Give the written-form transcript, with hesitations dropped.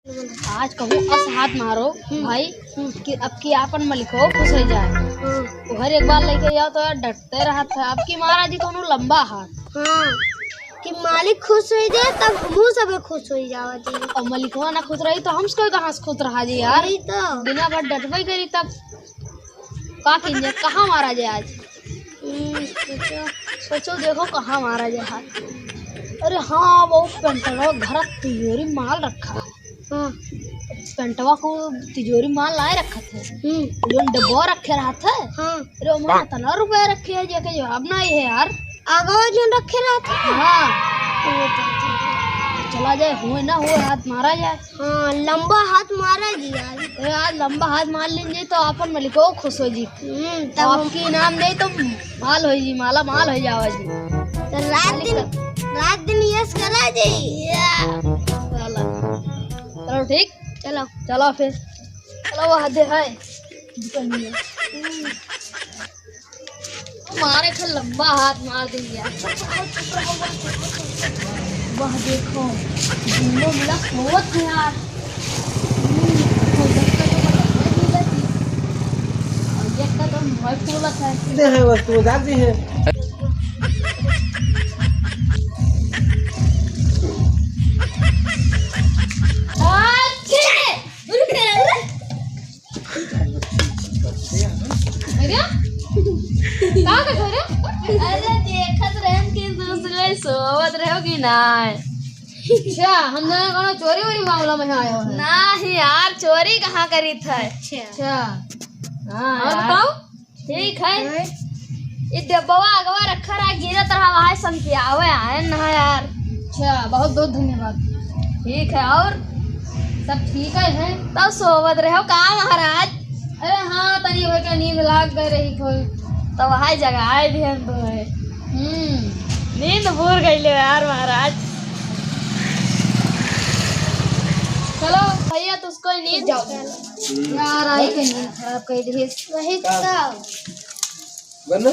आज कहूँ अस हाथ मारो भाई कि अब की आपन मलिक हो खुश हो जाए। तो हर एक बार लेके जाओ तो यार डरते रहा था। अब की महाराज जी को लंबा हाथ कि मालिक खुश हो जाए तब हम सब खुश हो जावा जी। और मलिकवा ना खुश रही तो हम कहाँ से खुश रहा जी यार। तो बिना भर डटबई करी तब का कीजिए कहाँ मारा जाए आज। सोचो देखो कहाँ मारा जाए हाथ। अरे हाँ वो पेंटवा घर तिजोरी माल रखा है। पेंटवा को तिजोरी माल लाए रखा थे। जो डब्बा रखे रहा था। अरे उन्होंने कितना रुपया रखे है जाके जवाब ना है यार। आगे जो रखे रहा था। हाँ चला जाए हुए ना हुए हाथ मारा जाए। हाँ लंबा हाथ मारा जी यार। अरे आज लंबा हाथ मार लेंगे तो अपन मलिको खुश हो जी। तब आपकी इनाम नहीं तो माल हो जी माला माल हो जावा जी। तो रात दिन यस करा जी। चलो ठीक चलो चलो फिर चलो वो हद है मारे फिर लंबा हाथ मार देंगे यार। वह देखो झूलो मिला बहुत है यार। और ये का तो बहुत फूलत है। कितने हैं वस्तु जाती है। अरे देखत रहन कि दूसरे सोवत रहो कि ना। अच्छा हम दोनों चोरी वोरी मामला में आए हो नहीं यार चोरी कहाँ करी था। अच्छा हाँ और बताओ ठीक है। ये डब्बा अगवा रखा रहा गिरत रहा वहाँ संख्यावे आए ना यार। अच्छा बहुत बहुत धन्यवाद। ठीक है और सब ठीक है तब सोवत रहो कहाँ महाराज। अरे हाँ तनी हो के नींद लाग गई रही कोई तो वहाँ जगह आए ध्यान तो है। नींद भूल गई यार महाराज। चलो भैया तो उसको नींद यार आई के नींद खराब कर दी। बनना